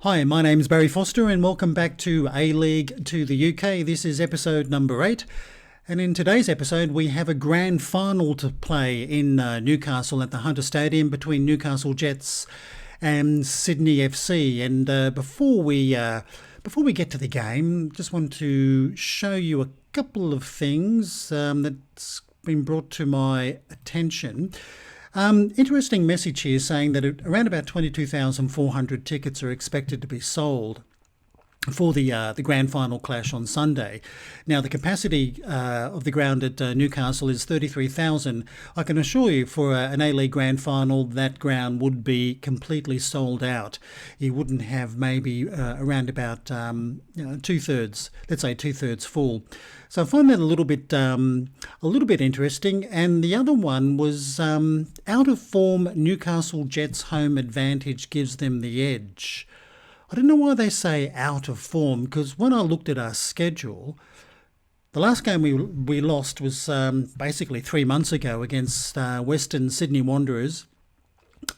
Hi, my name's Barry Foster and welcome back to A-League to the UK. This is episode number 8. And in today's episode, we have a grand final to play in Newcastle at the Hunter Stadium between Newcastle Jets and Sydney FC. And before we get to the game, just want to show you a couple of things that's been brought to my attention. Interesting message here saying that around about 22,400 tickets are expected to be sold for the grand final clash on Sunday. Now, the capacity of the ground at Newcastle is 33,000. I can assure you for an A-League grand final, that ground would be completely sold out. You wouldn't have maybe around about two-thirds, let's say two-thirds full. So I find that a little bit interesting. And the other one was out of form, Newcastle Jets' home advantage gives them the edge. I don't know why they say out of form, because when I looked at our schedule, the last game we lost was basically 3 months ago against Western Sydney Wanderers.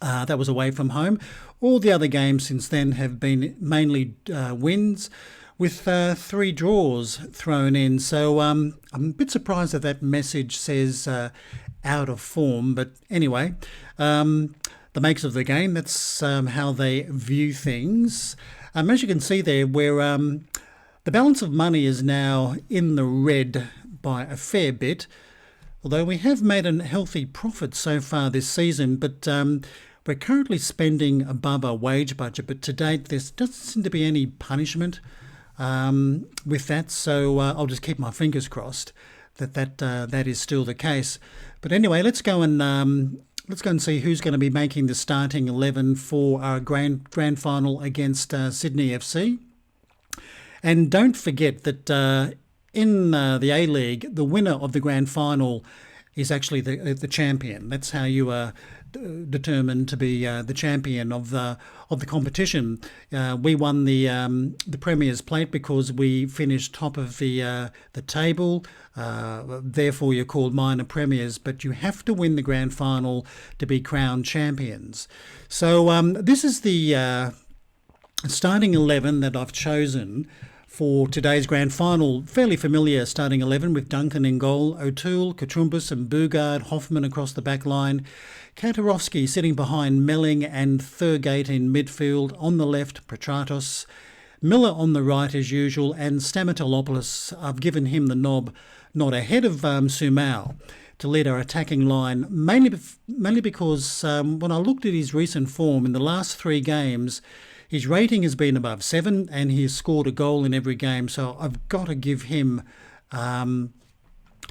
That was away from home. All the other games since then have been mainly wins, with 3 draws thrown in. So I'm a bit surprised that that message says out of form. But anyway, the makes of the game, that's how they view things. As you can see there, where the balance of money is now in the red by a fair bit, although we have made a healthy profit so far this season, but we're currently spending above our wage budget. But to date, there doesn't seem to be any punishment with that, so I'll just keep my fingers crossed that is still the case. But anyway, let's go and see who's going to be making the starting 11 for our grand final against Sydney FC. And don't forget that in the A-League, the winner of the grand final is actually the champion. That's how you are determined to be the champion of the competition. We won the Premier's Plate because we finished top of the table. Therefore, you're called minor premiers, but you have to win the grand final to be crowned champions. So this is the starting 11 that I've chosen for today's grand final. Fairly familiar starting 11 with Duncan in goal, O'Toole, Katrumbis and Boogaard, Hoffman across the back line, Kantarowski sitting behind Melling and Thurgate in midfield. On the left, Petratos, Miller on the right as usual, and Stamatolopoulos. I've given him the nod ahead of Sumau to lead our attacking line, mainly because when I looked at his recent form in the last 3 games, his rating has been above 7 and he has scored a goal in every game. So I've got to give him the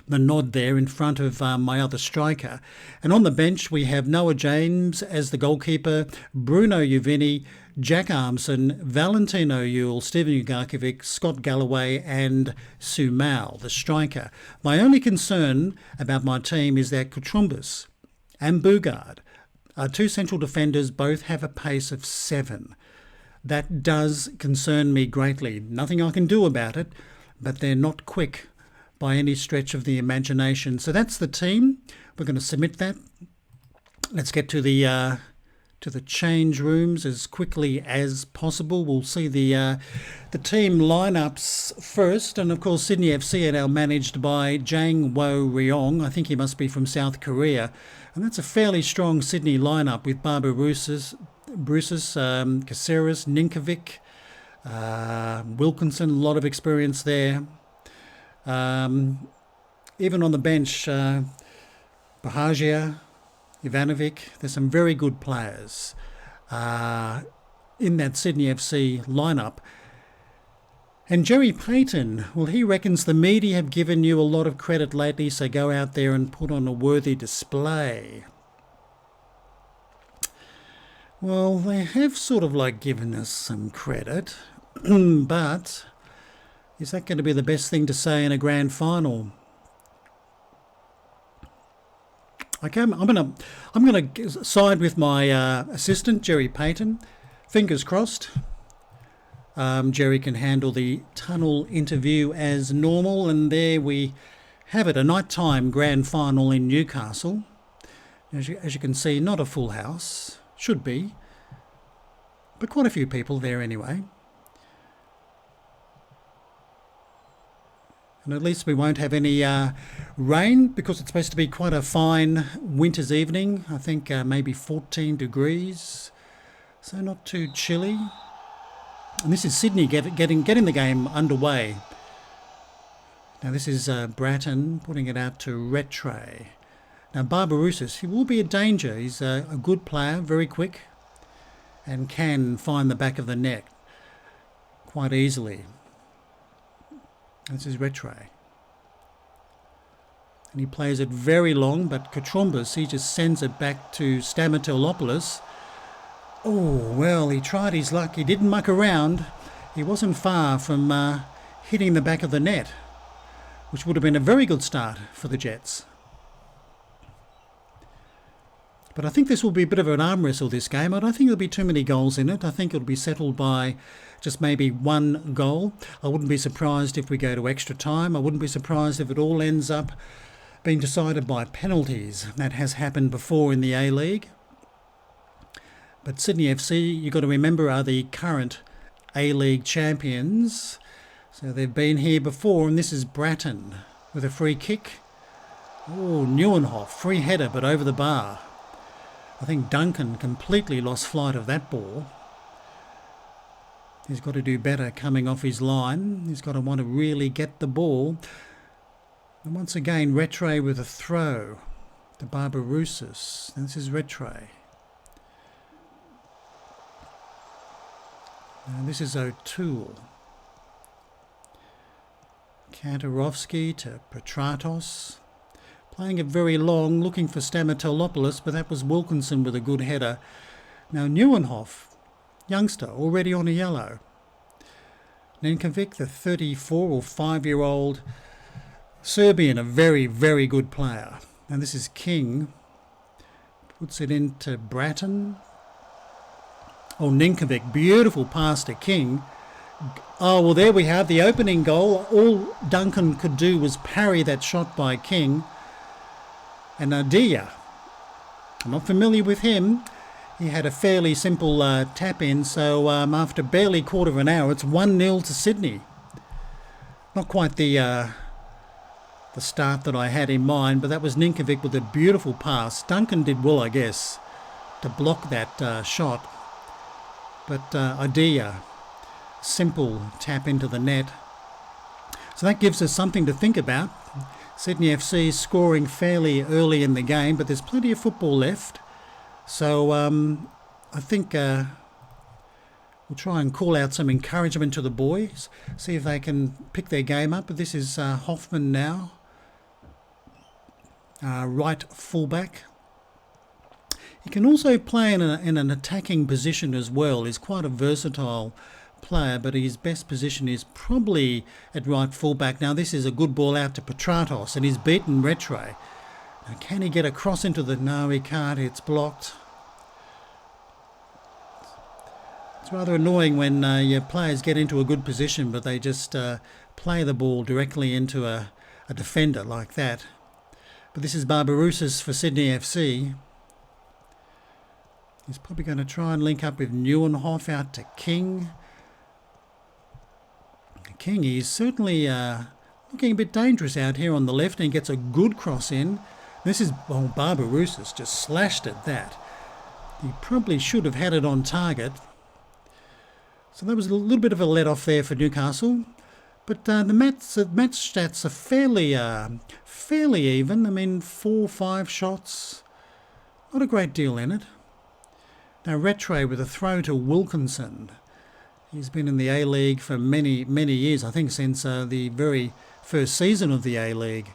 nod there in front of my other striker. And on the bench, we have Noah James as the goalkeeper, Bruno Uvini, Jack Armson, Valentin O'Yule, Stephen Ugarkovic, Scott Galloway and Sumau, the striker. My only concern about my team is that Katrumbis and Boogaard, our 2 central defenders, both have a pace of 7. That does concern me greatly. Nothing I can do about it, but they're not quick by any stretch of the imagination. So that's the team. We're going to submit that. Let's get to the change rooms as quickly as possible. We'll see the team lineups first, and of course Sydney FC are now managed by Jang Wo Ryong. I think he must be from South Korea, and that's a fairly strong Sydney lineup with Barbara Bruce's, Caceres, Ninkovic, Wilkinson, a lot of experience there. Even on the bench, Bahagia, Ivanovic, there's some very good players in that Sydney FC lineup. And Jerry Payton, well, he reckons the media have given you a lot of credit lately, so go out there and put on a worthy display. Well, they have sort of like given us some credit, but is that going to be the best thing to say in a grand final? Okay, I'm gonna side with my assistant Jerry Payton. Fingers crossed. Jerry can handle the tunnel interview as normal, and there we have it, a nighttime grand final in Newcastle. As you can see, not a full house. Should be. but quite a few people there anyway. And at least we won't have any rain, because it's supposed to be quite a fine winter's evening. I think maybe 14 degrees, so not too chilly. And this is Sydney getting the game underway. Now this is Bratton putting it out to Rattray. Now Barbarouses, he will be a danger. He's a good player, very quick, and can find the back of the net quite easily. This is Rattray. And he plays it very long, but Katrumbis, he just sends it back to Stamatolopoulos. Oh, well, he tried his luck. He didn't muck around. He wasn't far from hitting the back of the net, which would have been a very good start for the Jets. But I think this will be a bit of an arm wrestle, this game. I don't think there'll be too many goals in it. I think it'll be settled by just maybe one goal. I wouldn't be surprised if we go to extra time. I wouldn't be surprised if it all ends up being decided by penalties. That has happened before in the A-League. But Sydney FC, you've got to remember, are the current A-League champions. So they've been here before, and this is Bratton with a free kick. Oh, Neuenhoff, free header, but over the bar. I think Duncan completely lost flight of that ball. He's got to do better coming off his line. He's got to want to really get the ball. And once again, Rattray with a throw to Barbarouses. This is Rattray. And this is O'Toole. Kantarovski to Petratos. Playing it very long, looking for Stamatolopoulos, but that was Wilkinson with a good header. Now Neuenhoff, youngster, already on a yellow. Nenkovic, the 34 or 5-year-old Serbian, a very, very good player. Now this is King. Puts it into Bratton. Oh, Nenkovic, beautiful pass to King. Oh, well, there we have the opening goal. All Duncan could do was parry that shot by King. And Adia, I'm not familiar with him. He had a fairly simple tap-in, so after barely quarter of an hour, it's 1-0 to Sydney. Not quite the start that I had in mind, but that was Ninkovic with a beautiful pass. Duncan did well, I guess, to block that shot. But Adia, simple tap into the net. So that gives us something to think about. Sydney FC scoring fairly early in the game, but there's plenty of football left. So I think we'll try and call out some encouragement to the boys, see if they can pick their game up. But this is Hoffman now, right fullback. He can also play in an attacking position as well. He's quite a versatile player, but his best position is probably at right fullback. Now this is a good ball out to Petratos, and he's beaten Rattray. Now can he get across into the... No, he can't. It's blocked. It's rather annoying when your players get into a good position, but they just play the ball directly into a defender like that. But this is Barbarouses for Sydney FC. He's probably going to try and link up with Neuenhoff out to King. King, he's certainly looking a bit dangerous out here on the left, and he gets a good cross in. This is, well, Barbarouses just slashed at that. He probably should have had it on target. So that was a little bit of a let-off there for Newcastle. But the match stats are fairly even. I mean, 4 or 5 shots. Not a great deal in it. Now Rattray with a throw to Wilkinson. He's been in the A-League for many, many years, I think since the very first season of the A-League.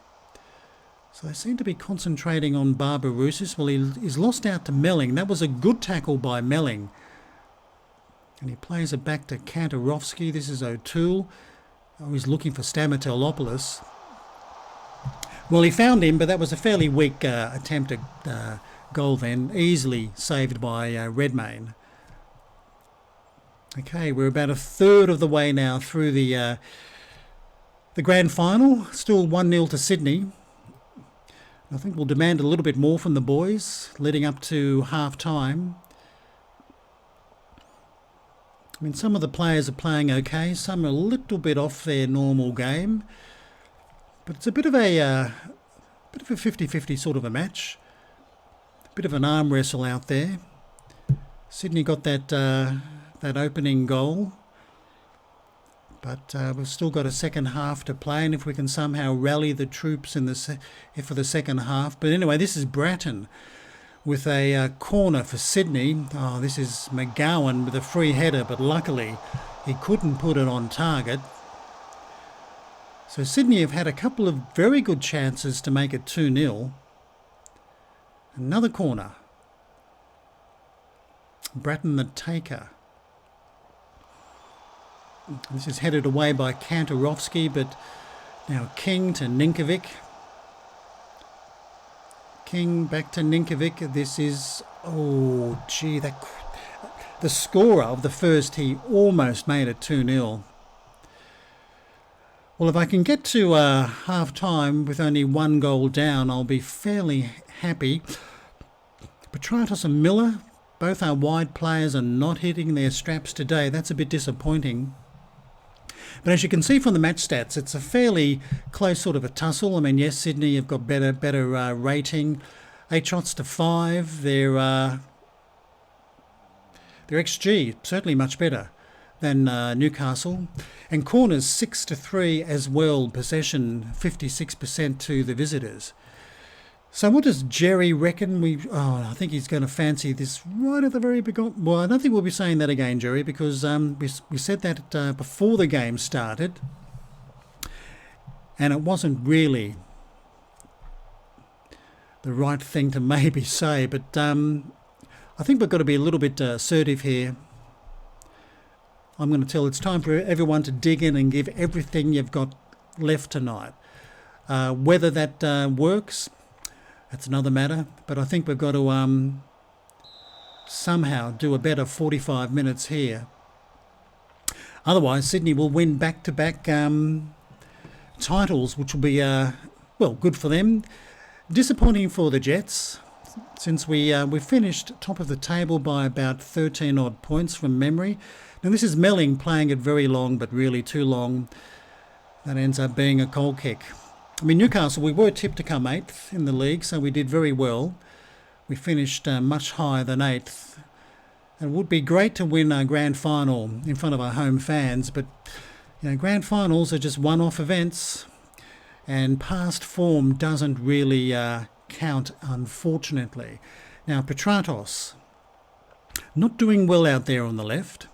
So they seem to be concentrating on Barbarouses. Well, he's lost out to Melling. That was a good tackle by Melling. And he plays it back to Kantarovski. This is O'Toole. Oh, he's looking for Stamatolopoulos. Well, he found him, but that was a fairly weak attempt at goal then. Easily saved by Redmayne. Okay, we're about a third of the way now through the grand final. Still 1-0 to Sydney. I think we'll demand a little bit more from the boys leading up to half-time. I mean, some of the players are playing okay, some are a little bit off their normal game, but it's a bit of a 50-50 sort of a match. A bit of an arm wrestle out there. Sydney got that opening goal, but we've still got a second half to play, and if we can somehow rally the troops for the second half. But anyway, this is Bratton with a corner for Sydney. Oh, this is McGowan with a free header, but luckily he couldn't put it on target. So Sydney have had a couple of very good chances to make it 2-0. Another corner. Bratton the taker. This is headed away by Kantarovski, but now King to Ninkovic. King back to Ninkovic. This is, oh gee, the scorer of the first, he almost made it 2-0. Well, if I can get to half-time with only one goal down, I'll be fairly happy. Petratos and Miller, both our wide players, are not hitting their straps today. That's a bit disappointing. But as you can see from the match stats, it's a fairly close sort of a tussle. I mean, yes, Sydney have got better rating. 8 shots to 5. Their XG, certainly much better than Newcastle. And corners 6 to 3 as well. Possession 56% to the visitors. So what does Jerry reckon? I think he's going to fancy this right at the very beginning. Well, I don't think we'll be saying that again, Jerry, because we said that before the game started, and it wasn't really the right thing to maybe say. But I think we've got to be a little bit assertive here. I'm going to tell it's time for everyone to dig in and give everything you've got left tonight. Whether that works, that's another matter, but I think we've got to somehow do a better 45 minutes here. Otherwise, Sydney will win back-to-back titles, which will be, good for them. Disappointing for the Jets, since we finished top of the table by about 13 odd points from memory. Now, this is Melling playing it very long, but really too long. That ends up being a goal kick. I mean, Newcastle, we were tipped to come 8th in the league, so we did very well. We finished much higher than 8th. It would be great to win a grand final in front of our home fans, but grand finals are just one-off events, and past form doesn't really count, unfortunately. Now, Petratos, not doing well out there on the left.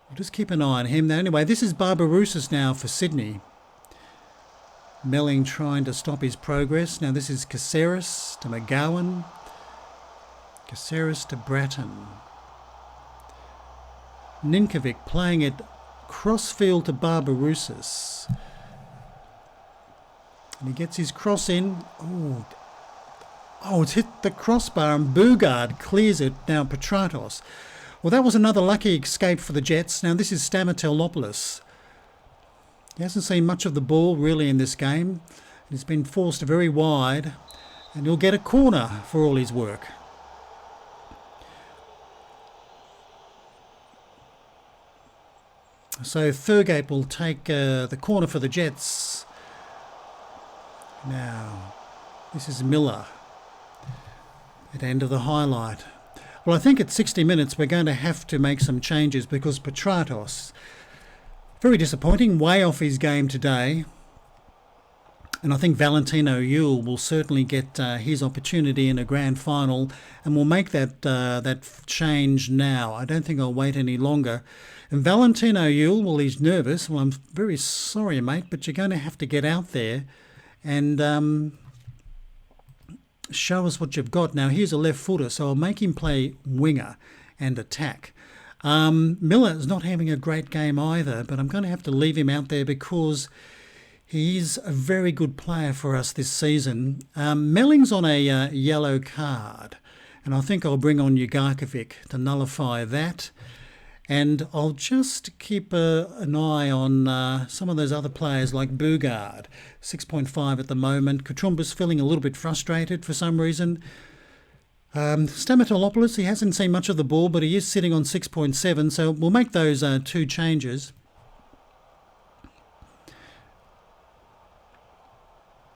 We'll just keep an eye on him. Now, anyway, this is Barbarouses now for Sydney. Melling trying to stop his progress. Now this is Caceres to McGowan. Caceres to Bratton. Ninkovic playing it crossfield to Barbarouses. And he gets his cross in. Oh, it's hit the crossbar and Bugard clears it. Now Petratos. Well, that was another lucky escape for the Jets. Now this is Stamatolopoulos. He hasn't seen much of the ball really in this game. He's been forced very wide, and he'll get a corner for all his work. So Thurgate will take the corner for the Jets. Now, this is Miller at the end of the highlight. Well, I think at 60 minutes we're going to have to make some changes because Petratos, very disappointing, way off his game today. And I think Valentino Yule will certainly get his opportunity in a grand final and will make that change now. I don't think I'll wait any longer. And Valentino Yule, well, he's nervous. Well, I'm very sorry, mate, but you're going to have to get out there and show us what you've got. Now, here's a left footer, so I'll make him play winger and attack. Miller is not having a great game either, but I'm going to have to leave him out there because he's a very good player for us this season. Melling's on a yellow card, and I think I'll bring on Ugarkovic to nullify that. And I'll just keep an eye on some of those other players like Bugard, 6.5 at the moment. Katumbas feeling a little bit frustrated for some reason. Stamatolopoulos, he hasn't seen much of the ball, but he is sitting on 6.7, so we'll make those two changes.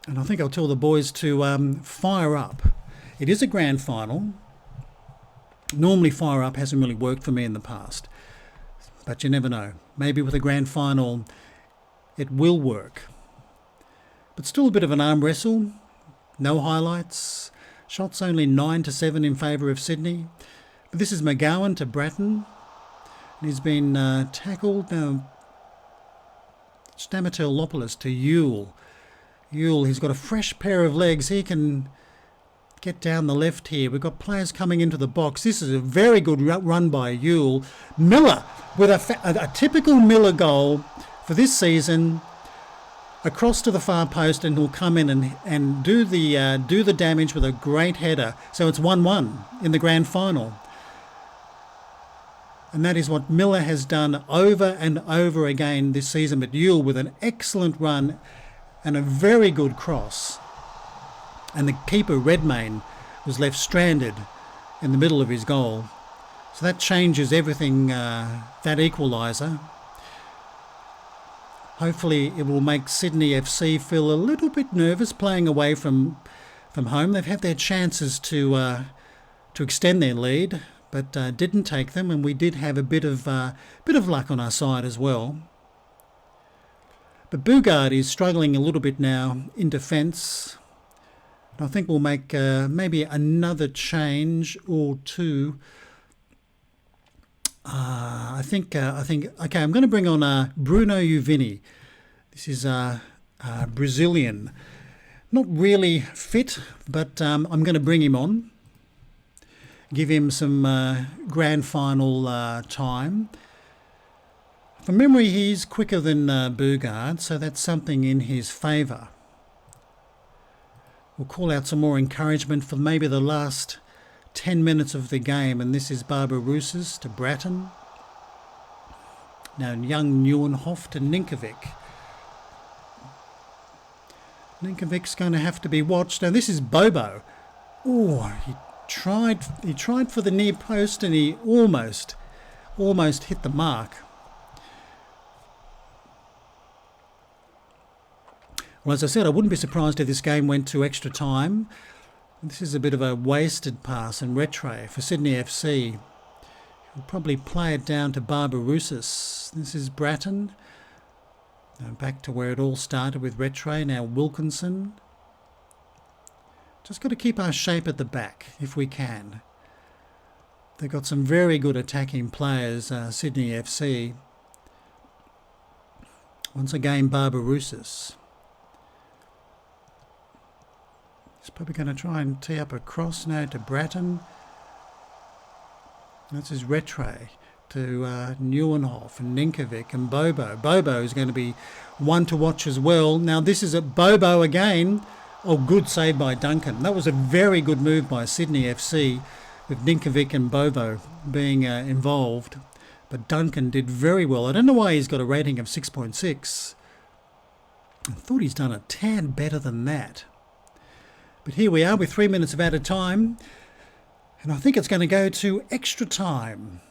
And I think I'll tell the boys to fire up. It is a grand final. Normally fire up hasn't really worked for me in the past, but you never know. Maybe with a grand final it will work. But still a bit of an arm wrestle. No highlights. Shots only 9-7 in favour of Sydney. But this is McGowan to Bratton. And he's been tackled. Now, Stamatolopoulos to Yule. Yule, he's got a fresh pair of legs. He can get down the left here. We've got players coming into the box. This is a very good run by Yule. Miller with a typical Miller goal for this season. Across to the far post, and he'll come in and do the damage with a great header. So it's 1-1 in the grand final. And that is what Miller has done over and over again this season. But Yule with an excellent run and a very good cross. And the keeper, Redmayne, was left stranded in the middle of his goal. So that changes everything, that equaliser. Hopefully it will make Sydney FC feel a little bit nervous playing away from home. They've had their chances to extend their lead, but didn't take them, and we did have a bit of luck on our side as well. But Bugard is struggling a little bit now in defence. I think we'll make maybe another change or two. I think. Okay, I'm going to bring on Bruno Uvini. This is Brazilian, not really fit, but I'm going to bring him on. Give him some grand final time. From memory, he's quicker than Bugard, so that's something in his favour. We'll call out some more encouragement for maybe the last 10 minutes of the game, and this is Barbarouses to Bratton. Now young Nieuwenhof to Ninkovic. Ninkovic's going to have to be watched. Now this is Bobo. Oh, he tried for the near post, and he almost hit the mark. Well, as I said, I wouldn't be surprised if this game went to extra time. This is a bit of a wasted pass and retray for Sydney FC. He'll probably play it down to Barbarouses. This is Bratton. Now back to where it all started with retray. Now Wilkinson. Just got to keep our shape at the back if we can. They've got some very good attacking players, Sydney FC. Once again, Barbarouses. He's probably going to try and tee up a cross now to Bratton. That's his retray to Nieuwenhof and Ninkovic and Bobo. Bobo is going to be one to watch as well. Now this is a Bobo again. Oh, good save by Duncan. That was a very good move by Sydney FC with Ninkovic and Bobo being involved. But Duncan did very well. I don't know why he's got a rating of 6.6. I thought he's done a tad better than that. But here we are with 3 minutes of added time. And I think it's going to go to extra time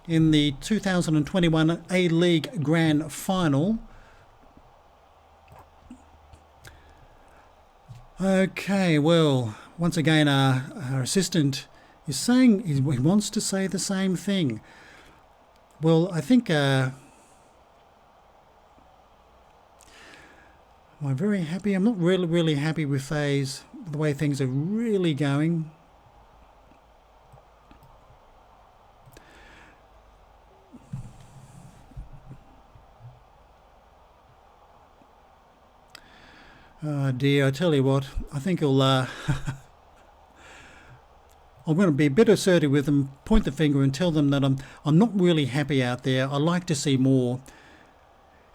in the 2021 A-League Grand Final. Okay, well, once again, our assistant is saying he wants to say the same thing. Well, I think... am I very happy? I'm not really happy with the way things are really going. Oh dear, I tell you what, I think he'll... I'm going to be a bit assertive with them, point the finger and tell them that I'm not really happy out there. I like to see more.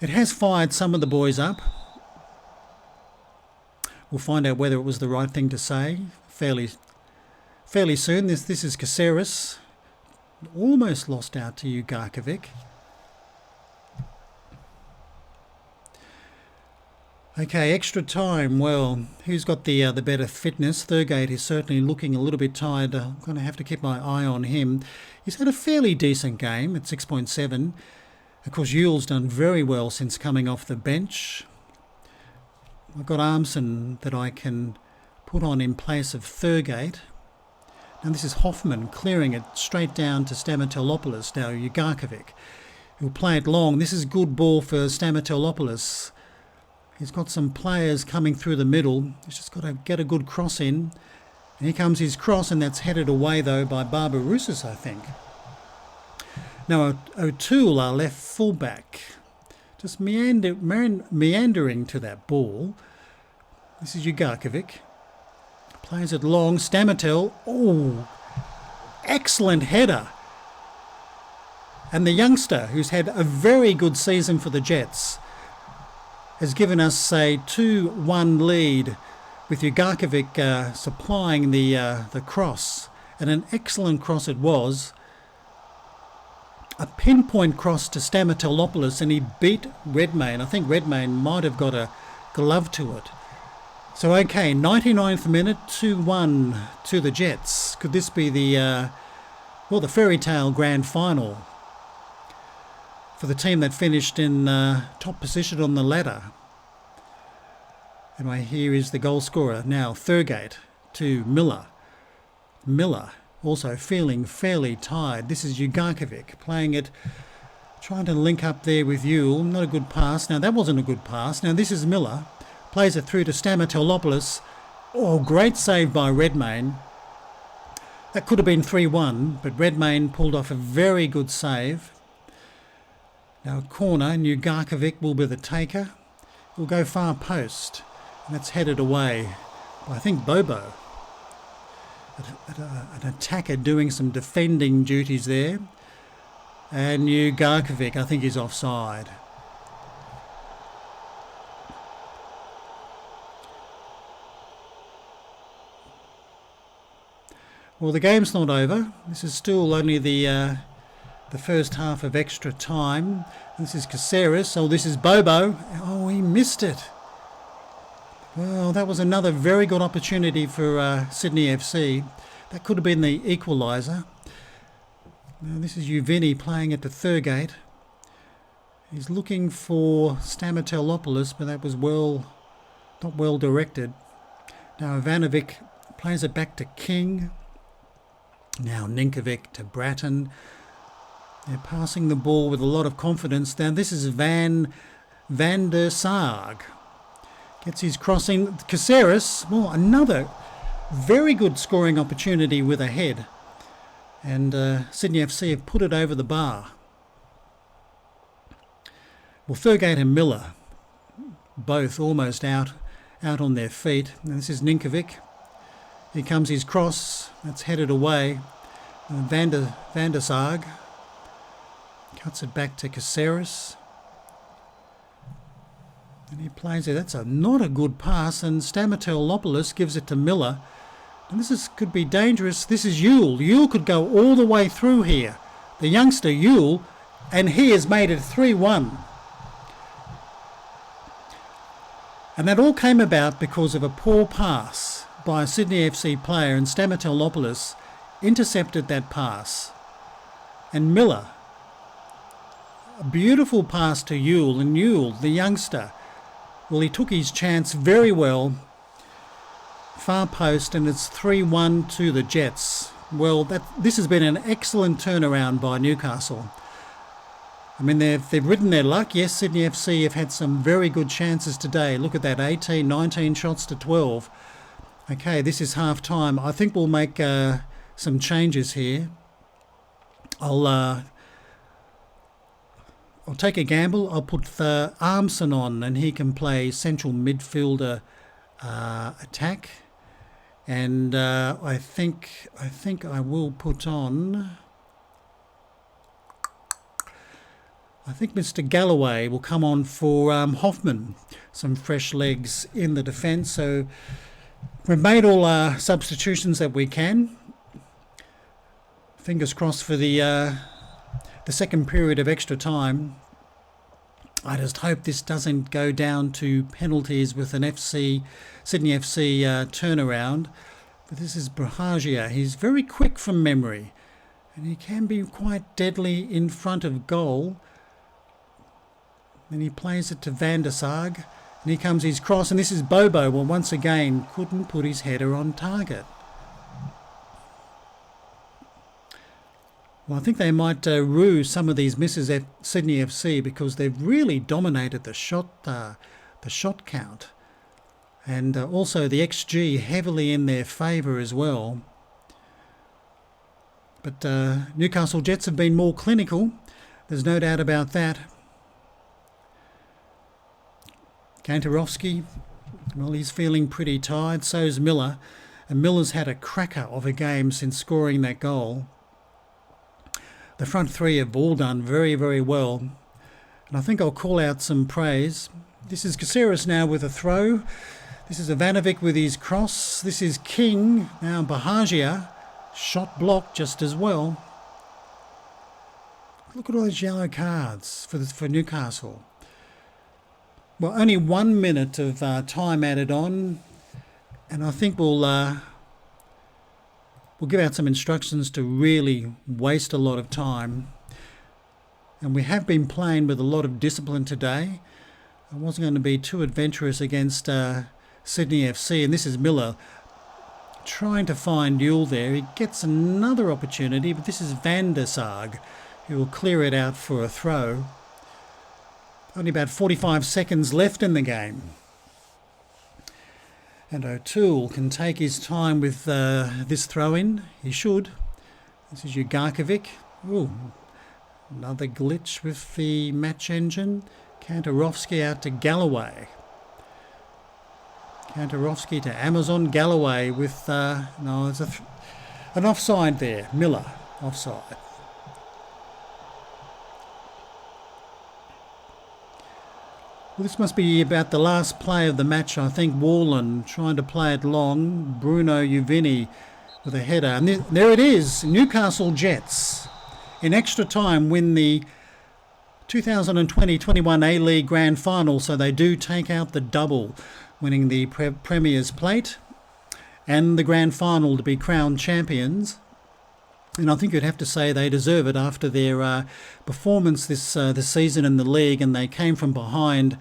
It has fired some of the boys up. We'll find out whether it was the right thing to say fairly soon. This is Caceres. Almost lost out to Ugarkovic. Okay, extra time. Well, who's got the better fitness? Thurgate is certainly looking a little bit tired. I'm going to have to keep my eye on him. He's had a fairly decent game at 6.7. Of course, Yule's done very well since coming off the bench. I've got Armson that I can put on in place of Thurgate. Now this is Hoffman clearing it straight down to Stamatelopoulos. Now Ugarkovic, who'll play it long. This is good ball for Stamatelopoulos. He's got some players coming through the middle. He's just got to get a good cross in. And here comes his cross, and that's headed away, though, by Barbarousis, I think. Now, O'Toole, our left fullback, just meandering to that ball. This is Ugarkovic. Plays it long. Stamatel. Oh, excellent header. And the youngster, who's had a very good season for the Jets, has given us a 2-1 lead with Ugarkovic supplying the cross. And an excellent cross it was. A pinpoint cross to Stamatelopoulos, and he beat Redmayne. I think Redmayne might have got a glove to it. So, okay, 99th minute, 2-1 to the Jets. Could this be the fairy tale grand final for the team that finished in top position on the ladder? Anyway, here is the goal scorer. Now, Thurgate to Miller. Miller also feeling fairly tired. This is Ugarkovic playing it, trying to link up there with Yule. Not a good pass. Now, that wasn't a good pass. Now, this is Miller. Plays it through to Stamatelopoulos. Oh, great save by Redmayne. That could have been 3-1, but Redmayne pulled off a very good save. Now, corner, Ugarkovic will be the taker. He'll go far post. And that's headed away by, I think, Bobo. An attacker doing some defending duties there. And Ugarkovic, I think, is offside. Well, the game's not over. This is still only the first half of extra time. This is Caceres. Oh, this is Bobo. Oh, he missed it. Well, that was another very good opportunity for Sydney FC. That could have been the equaliser. Now, this is Uvini playing at the Thurgate. He's looking for Stamatelopoulos, but that was not well directed. Now Ivanovic plays it back to King. Now Ninkovic to Bratton. They're passing the ball with a lot of confidence. Now this is Van der Sarg. Gets his crossing. Caceres, well, another very good scoring opportunity with a head. And Sydney FC have put it over the bar. Well, Thurgate and Miller, both almost out on their feet. Now, this is Ninkovic. Here comes his cross. That's headed away. Van der Sarg cuts it back to Caceres. And he plays it. That's not a good pass. And Stamatelopoulos gives it to Miller. And this could be dangerous. This is Yule. Yule could go all the way through here. The youngster Yule. And he has made it 3-1. And that all came about because of a poor pass by a Sydney FC player, and Stamatelopoulos intercepted that pass. And Miller, a beautiful pass to Yule, and Yule, the youngster, well, he took his chance very well. Far post, and it's 3-1 to the Jets. Well, this has been an excellent turnaround by Newcastle. I mean, they've ridden their luck. Yes, Sydney FC have had some very good chances today. Look at that, 18, 19 shots to 12. Okay, this is half time. I think we'll make some changes here. I'll take a gamble. I'll put Armson on, and he can play central midfielder attack. And I think I will put on. I think Mr. Galloway will come on for Hoffman. Some fresh legs in the defence. So we've made all our substitutions that we can. Fingers crossed for the second period of extra time. I just hope this doesn't go down to penalties with an Sydney FC turnaround. But this is Brahaglia. He's very quick from memory, and he can be quite deadly in front of goal. Then he plays it to Van der Sar, and here comes his cross, and this is Bobo. Well, once again, couldn't put his header on target. Well, I think they might rue some of these misses at Sydney FC because they've really dominated the shot count, and also the XG heavily in their favour as well. But Newcastle Jets have been more clinical. There's no doubt about that. Kantarowski, well, he's feeling pretty tired. So's Miller, and Miller's had a cracker of a game since scoring that goal. The front three have all done very, very well. And I think I'll call out some praise. This is Caceres now with a throw. This is Ivanovic with his cross. This is King. Now Brahaglia. Shot blocked just as well. Look at all those yellow cards for Newcastle. Well, only 1 minute of time added on. And I think we'll give out some instructions to really waste a lot of time. And we have been playing with a lot of discipline today. I wasn't going to be too adventurous against Sydney FC. And this is Miller trying to find Yule there. He gets another opportunity, but this is Van der Sar who will clear it out for a throw. Only about 45 seconds left in the game. And O'Toole can take his time with this throw-in. He should. This is Ugarkovic. Ooh, another glitch with the match engine. Kantarowski out to Galloway. Kantarowski to Amazon. Galloway with... no, there's an offside there. Miller, offside. Well, this must be about the last play of the match, I think. Warland trying to play it long. Bruno Uvini with a header. And there it is. Newcastle Jets in extra time win the 2020-21 A-League Grand Final. So they do take out the double, winning the Premier's Plate and the Grand Final to be crowned champions. And I think you'd have to say they deserve it after their performance this season in the league, and they came from behind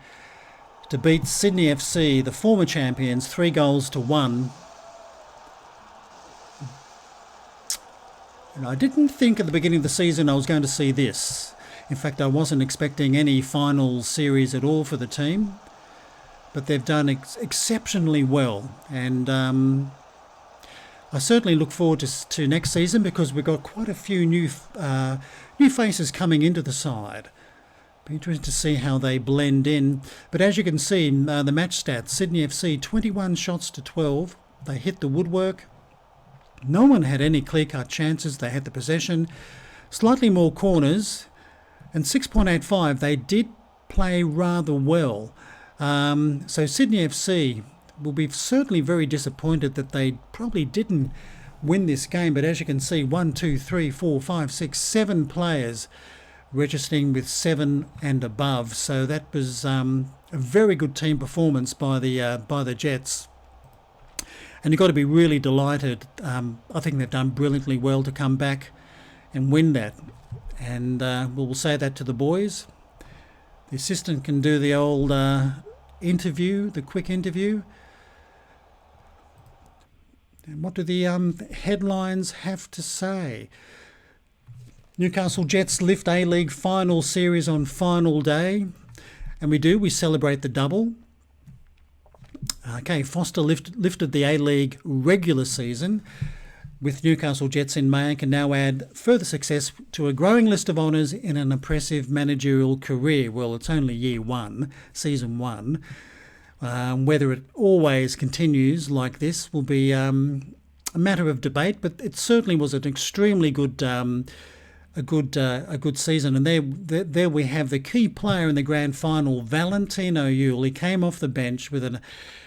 to beat Sydney FC, the former champions, 3-1. And I didn't think at the beginning of the season I was going to see this. In fact, I wasn't expecting any final series at all for the team, but they've done exceptionally well, and I certainly look forward to next season because we've got quite a few new faces coming into the side. Be interesting to see how they blend in. But as you can see, the match stats, Sydney FC 21 shots to 12. They hit the woodwork. No one had any clear-cut chances. They had the possession. Slightly more corners. And 6.85, they did play rather well. So Sydney FC will be certainly very disappointed that they probably didn't win this game. But as you can see, 1, 2, 3, 4, 5, 6, 7 players registering with 7 and above. So that was a very good team performance by the Jets. And you've got to be really delighted. I think they've done brilliantly well to come back and win that. And we'll say that to the boys. The assistant can do the old interview, the quick interview. And what do the headlines have to say? Newcastle Jets lift A-League final series on final day. And we celebrate the double. Okay, Foster lifted the A-League regular season with Newcastle Jets in May and can now add further success to a growing list of honours in an impressive managerial career. Well, it's only year one, season one. Whether it always continues like this will be a matter of debate, but it certainly was an extremely good a good season. And there we have the key player in the grand final, Valentino Yule. He came off the bench with an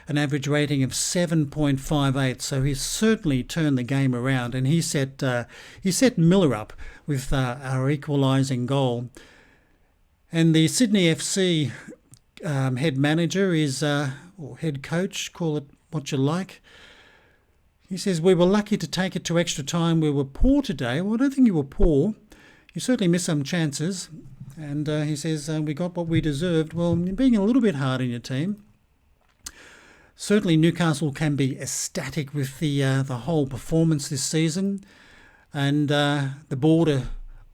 average rating of 7.58, so he's certainly turned the game around, and he set Miller up with our equalising goal. And the Sydney FC head manager is, or head coach, call it what you like. He says, we were lucky to take it to extra time. We were poor today. Well, I don't think you were poor. You certainly missed some chances. And he says, we got what we deserved. Well, you're being a little bit hard on your team. Certainly Newcastle can be ecstatic with the whole performance this season. And the board are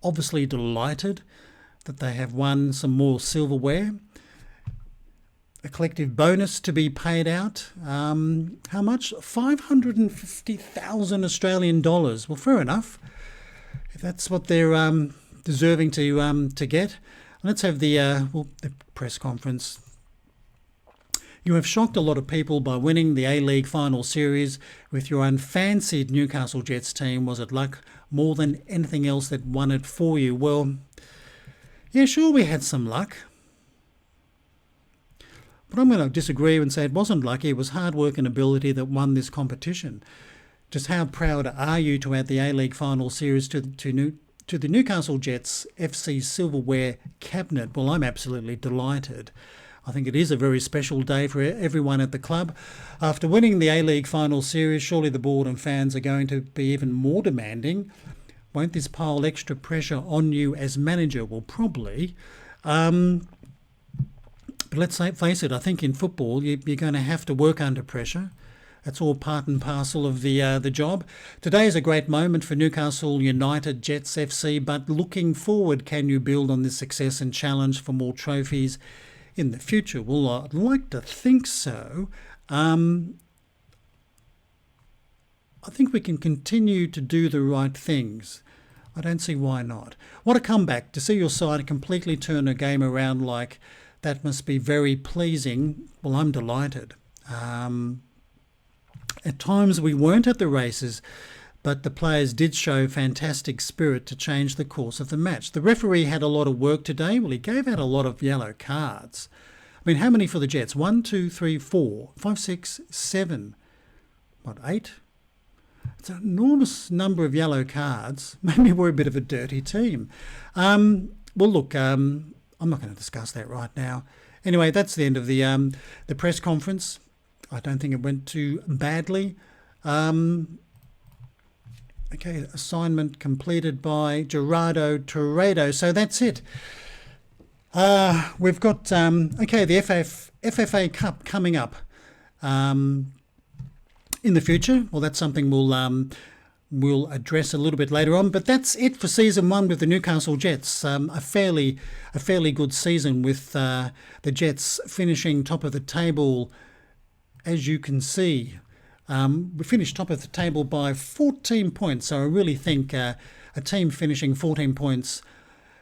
obviously delighted that they have won some more silverware. A collective bonus to be paid out. How much? 550,000 Australian dollars. Well, fair enough. If that's what they're deserving to get. Let's have the press conference. You have shocked a lot of people by winning the A-League final series with your unfancied Newcastle Jets team. Was it luck more than anything else that won it for you? Well, yeah, sure, we had some luck. But I'm going to disagree and say it wasn't lucky. It was hard work and ability that won this competition. Just how proud are you to add the A-League final series to the Newcastle Jets FC silverware cabinet? Well, I'm absolutely delighted. I think it is a very special day for everyone at the club. After winning the A-League final series, surely the board and fans are going to be even more demanding. Won't this pile extra pressure on you as manager? Well, probably. But let's face it, I think in football you're going to have to work under pressure. That's all part and parcel of the job. Today is a great moment for Newcastle United Jets FC, but looking forward, can you build on this success and challenge for more trophies in the future? Well, I'd like to think so. I think we can continue to do the right things. I don't see why not. What a comeback. To see your side completely turn a game around like that must be very pleasing. Well, I'm delighted. At times we weren't at the races, but the players did show fantastic spirit to change the course of the match. The referee had a lot of work today. Well, he gave out a lot of yellow cards. I mean, how many for the Jets? 1, 2, 3, 4, 5, 6, 7. What, 8? It's an enormous number of yellow cards. Maybe we're a bit of a dirty team. Well, look, I'm not going to discuss that right now. Anyway, that's the end of the press conference. I don't think it went too badly. Okay, assignment completed by Gerardo Torredo. So that's it. We've got, the FFA Cup coming up in the future. Well, that's something we'll address a little bit later on. But that's it for season 1 with the Newcastle Jets. A fairly good season with the Jets finishing top of the table, as you can see. We finished top of the table by 14 points, so I really think a team finishing 14 points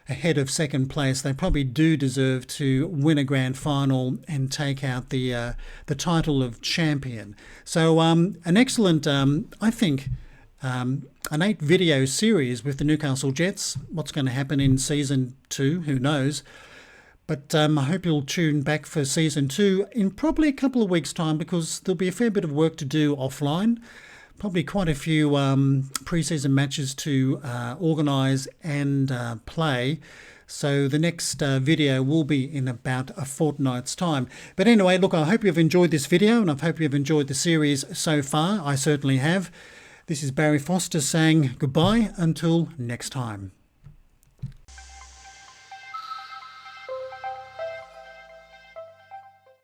ahead of second place, they probably do deserve to win a grand final and take out the title of champion. So an excellent, I think, an 8-video series with the Newcastle Jets. What's going to happen in season 2, who knows? But I hope you'll tune back for season 2 in probably a couple of weeks' time, because there'll be a fair bit of work to do offline. Probably quite a few pre-season matches to organise and play. So the next video will be in about a fortnight's time. But anyway, look, I hope you've enjoyed this video, and I hope you've enjoyed the series so far. I certainly have. This is Barry Foster saying goodbye until next time.